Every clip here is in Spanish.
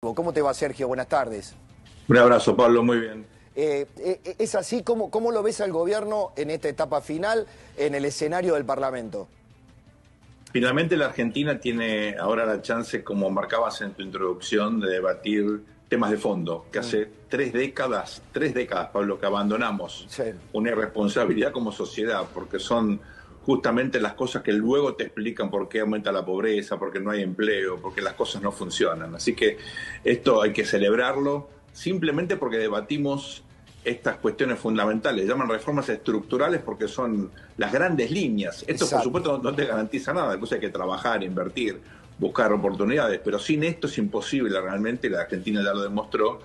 político. ¿Cómo te va, Sergio? Buenas tardes. Un abrazo, Pablo, muy bien. ¿Es así? ¿Cómo lo ves al gobierno en esta etapa final en el escenario del Parlamento? Finalmente la Argentina tiene ahora la chance, como marcabas en tu introducción, de debatir temas de fondo, que hace 3 décadas, Pablo, que abandonamos Sí. una irresponsabilidad como sociedad, porque son justamente las cosas que luego te explican por qué aumenta la pobreza, por qué no hay empleo, por qué las cosas no funcionan. Así que esto hay que celebrarlo simplemente porque debatimos estas cuestiones fundamentales. Llaman reformas estructurales porque son las grandes líneas. Esto, Exacto. por supuesto, no te garantiza nada. Después hay que trabajar, invertir, buscar oportunidades, pero sin esto es imposible realmente, la Argentina ya lo demostró,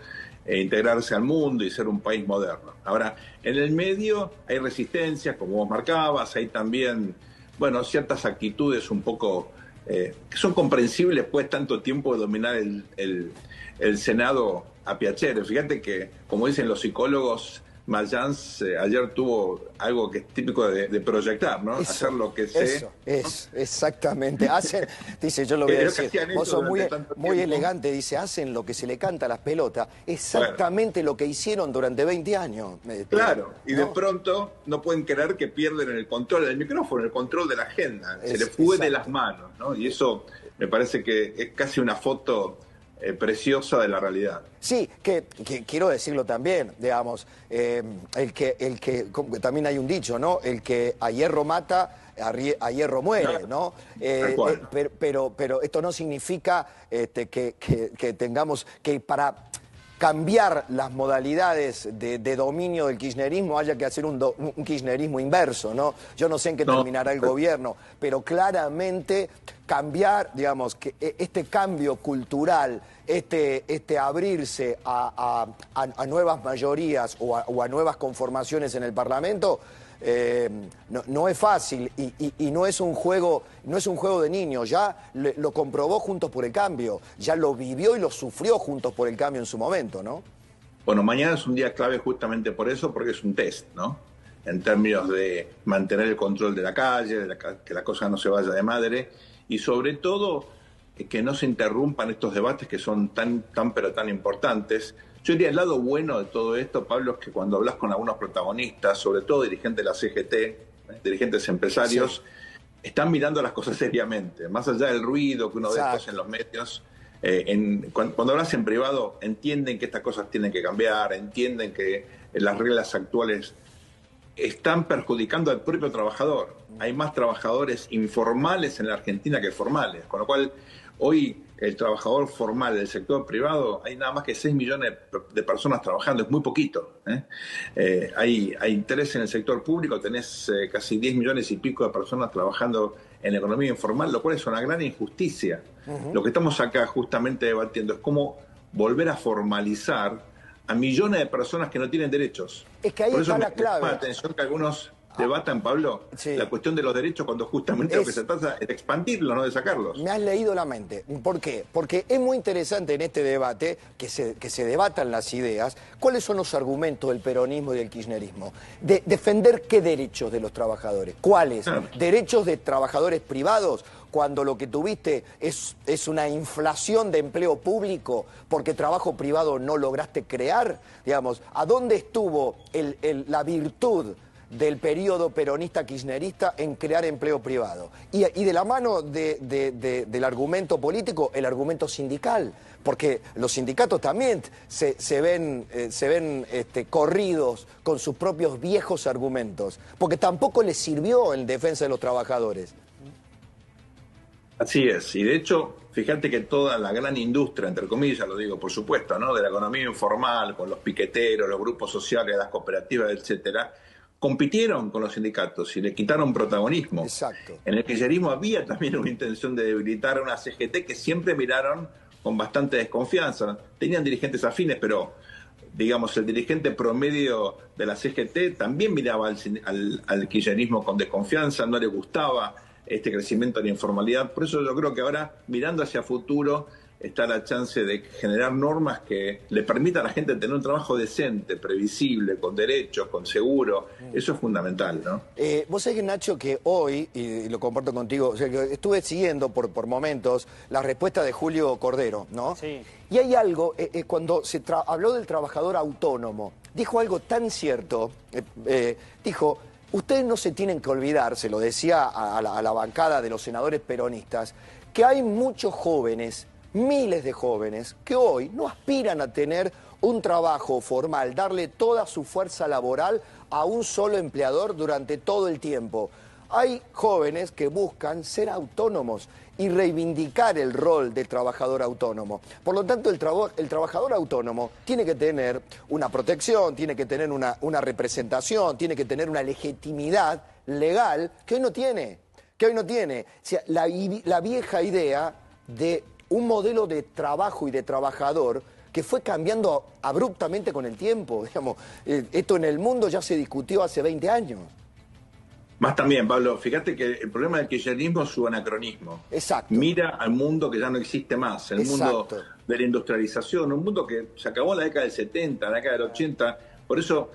integrarse al mundo y ser un país moderno. Ahora, en el medio hay resistencias, como vos marcabas, hay también, bueno, ciertas actitudes un poco que son comprensibles después tanto tiempo de dominar el Senado a piacere. Fíjate que, como dicen los psicólogos, Mayans ayer tuvo algo que es típico de proyectar, ¿no? Eso, hacer lo que sé. eso, es, exactamente. Hacen, dice, yo lo voy a Creo que decir, hacían vos eso sos muy, durante tanto muy tiempo. elegante, dice, hacen lo que se le canta a las pelotas. Exactamente lo que hicieron durante 20 años. Claro, y de ¿no? pronto no pueden creer que pierden el control del micrófono, el control de la agenda. Se les fue de las manos, ¿no? Y eso me parece que es casi una foto preciosa de la realidad. Sí, que quiero decirlo también, digamos, como también hay un dicho, ¿no? El que a hierro mata, a hierro muere, ¿no? Tal cual. Pero esto no significa que tengamos que para cambiar las modalidades de dominio del kirchnerismo haya que hacer un kirchnerismo inverso, ¿no? Yo no sé en qué terminará el gobierno, pero claramente cambiar, digamos, que este cambio cultural, este abrirse a nuevas mayorías o a nuevas conformaciones en el Parlamento, no es fácil y no es un juego de niños. Ya lo comprobó Juntos por el Cambio, ya lo vivió y lo sufrió Juntos por el Cambio en su momento, ¿no? Bueno, mañana es un día clave justamente por eso, porque es un test, ¿no? En términos de mantener el control de la calle, que la cosa no se vaya de madre, y sobre todo que no se interrumpan estos debates que son tan pero tan importantes. Yo diría, el lado bueno de todo esto, Pablo, es que cuando hablas con algunos protagonistas, sobre todo dirigentes de la CGT, dirigentes empresarios, sí, están mirando las cosas seriamente, más allá del ruido que uno ve después en los medios. Cuando hablas en privado, entienden que estas cosas tienen que cambiar, entienden que las reglas actuales están perjudicando al propio trabajador. Hay más trabajadores informales en la Argentina que formales, con lo cual hoy el trabajador formal del sector privado, hay nada más que 6 millones de personas trabajando, es muy poquito. Hay interés en el sector público, tenés casi 10 millones y pico de personas trabajando en la economía informal, lo cual es una gran injusticia. Lo que estamos acá justamente debatiendo es cómo volver a formalizar a millones de personas que no tienen derechos. Es que ahí Por eso está la me clave. llama la atención que algunos debatan, Pablo, sí, la cuestión de los derechos cuando justamente lo que se trata es de expandirlos, no de sacarlos. Me has leído la mente. ¿Por qué? Porque es muy interesante en este debate que se debatan las ideas, cuáles son los argumentos del peronismo y del kirchnerismo. De defender qué derechos de los trabajadores. ¿Cuáles? ¿Derechos de trabajadores privados? Cuando lo que tuviste es una inflación de empleo público porque trabajo privado no lograste crear, digamos, ¿a dónde estuvo la virtud del periodo peronista kirchnerista en crear empleo privado? Y de la mano del argumento político, el argumento sindical, porque los sindicatos también se ven corridos con sus propios viejos argumentos, porque tampoco les sirvió en defensa de los trabajadores. Así es, y de hecho, fíjate que toda la gran industria, entre comillas, lo digo por supuesto, ¿no?, de la economía informal, con los piqueteros, los grupos sociales, las cooperativas, etcétera, compitieron con los sindicatos y le quitaron protagonismo. Exacto. En el kirchnerismo había también una intención de debilitar a una CGT que siempre miraron con bastante desconfianza. Tenían dirigentes afines, pero digamos, el dirigente promedio de la CGT también miraba al kirchnerismo con desconfianza, no le gustaba este crecimiento de la informalidad. Por eso yo creo que ahora, mirando hacia futuro, está la chance de generar normas que le permitan a la gente tener un trabajo decente, previsible, con derechos, con seguro. Eso es fundamental, ¿no? Vos sabés, Nacho, que hoy, y lo comparto contigo, o sea, que estuve siguiendo por momentos la respuesta de Julio Cordero, ¿no? Sí. Y hay algo, cuando habló del trabajador autónomo, dijo algo tan cierto, dijo, ustedes no se tienen que olvidar, se lo decía a la bancada de los senadores peronistas, que hay muchos jóvenes, miles de jóvenes, que hoy no aspiran a tener un trabajo formal, darle toda su fuerza laboral a un solo empleador durante todo el tiempo. Hay jóvenes que buscan ser autónomos y reivindicar el rol del trabajador autónomo. Por lo tanto, el trabajador autónomo tiene que tener una protección, tiene que tener una representación, tiene que tener una legitimidad legal que hoy no tiene. O sea, la vieja idea de un modelo de trabajo y de trabajador que fue cambiando abruptamente con el tiempo. Digamos, esto en el mundo ya se discutió hace 20 años. Más también, Pablo, fíjate que el problema del kirchnerismo es su anacronismo. Exacto. Mira al mundo que ya no existe más, el mundo de la industrialización, un mundo que se acabó en la década del 70, en la década del 80. Por eso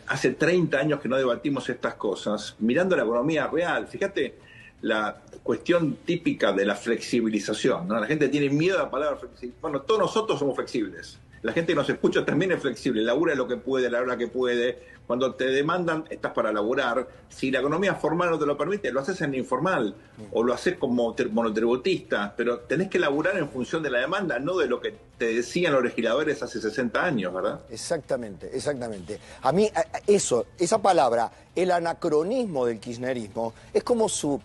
hace 30 años que no debatimos estas cosas, mirando la economía real. Fíjate la cuestión típica de la flexibilización, ¿no? La gente tiene miedo a la palabra flexible. Bueno, todos nosotros somos flexibles. La gente que nos escucha también es flexible, labura lo que puede, la hora que puede. Cuando te demandan, estás para laburar. Si la economía formal no te lo permite, lo haces en informal o lo haces como monotributista, pero tenés que laburar en función de la demanda, no de lo que te decían los legisladores hace 60 años, ¿verdad? Exactamente, exactamente. A mí, esa palabra, el anacronismo del kirchnerismo, es como su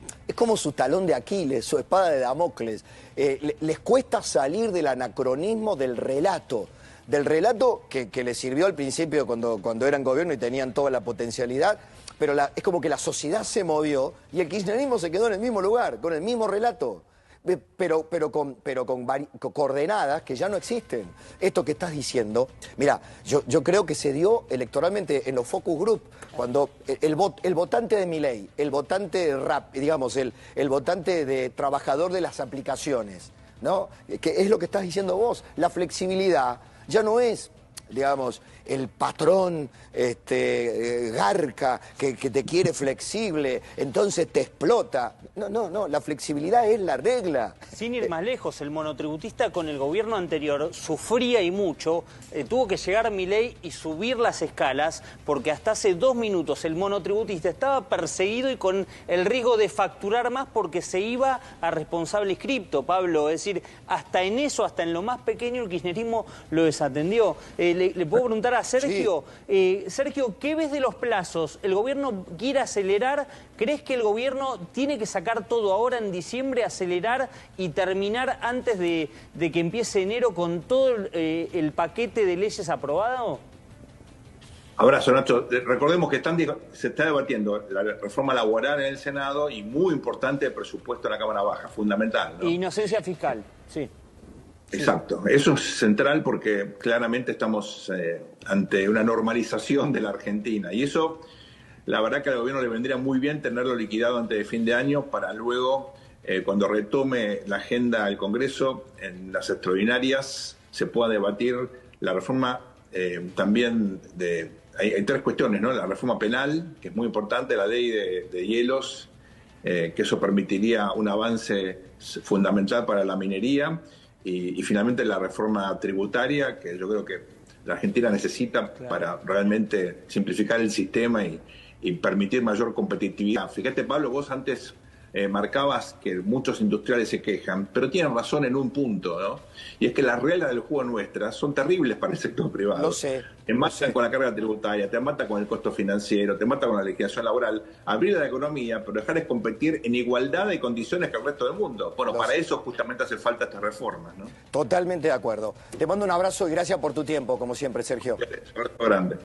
talón de Aquiles, su espada de Damocles. Les cuesta salir del anacronismo del relato que les sirvió al principio cuando eran gobierno y tenían toda la potencialidad, pero es como que la sociedad se movió y el kirchnerismo se quedó en el mismo lugar, con el mismo relato, pero con coordenadas que ya no existen. Esto que estás diciendo, mira, yo creo que se dio electoralmente en los focus group, cuando el votante de Milei, el votante de rap, digamos, el votante de trabajador de las aplicaciones, ¿no? Que es lo que estás diciendo vos, la flexibilidad ya no es, digamos, el patrón garca que te quiere flexible, entonces te explota. No, la flexibilidad es la regla. Sin ir más lejos, el monotributista con el gobierno anterior sufría y mucho, tuvo que llegar Milei y subir las escalas, porque hasta hace 2 minutos el monotributista estaba perseguido y con el riesgo de facturar más porque se iba a responsable inscripto, Pablo. Es decir, hasta en eso, hasta en lo más pequeño, el kirchnerismo lo desatendió. Le puedo preguntar a Sergio, sí. Sergio, ¿qué ves de los plazos? ¿El gobierno quiere acelerar? ¿Crees que el gobierno tiene que sacar todo ahora en diciembre, acelerar y terminar antes de que empiece enero con todo el paquete de leyes aprobado? Abrazo, Nacho. Recordemos que se está debatiendo la reforma laboral en el Senado y muy importante el presupuesto en la Cámara Baja, fundamental, ¿no? Inocencia fiscal, sí. Exacto, eso es central porque claramente estamos ante una normalización de la Argentina y eso, la verdad que al gobierno le vendría muy bien tenerlo liquidado antes de fin de año para luego, cuando retome la agenda del Congreso, en las extraordinarias se pueda debatir la reforma también hay 3 cuestiones, ¿no? La reforma penal, que es muy importante, la ley de hielos, que eso permitiría un avance fundamental para la minería. Y finalmente la reforma tributaria, que yo creo que la Argentina necesita para realmente simplificar el sistema y permitir mayor competitividad. Fíjate, Pablo, vos antes marcabas que muchos industriales se quejan, pero tienen razón en un punto, ¿no? Y es que las reglas del juego nuestras son terribles para el sector privado. Lo sé. Te matan con la carga tributaria, te matan con el costo financiero, te matan con la legislación laboral. Abrir la economía, pero dejarles competir en igualdad de condiciones que el resto del mundo. Bueno, para eso justamente hace falta estas reformas, ¿no? Totalmente de acuerdo. Te mando un abrazo y gracias por tu tiempo, como siempre, Sergio. Un abrazo grande.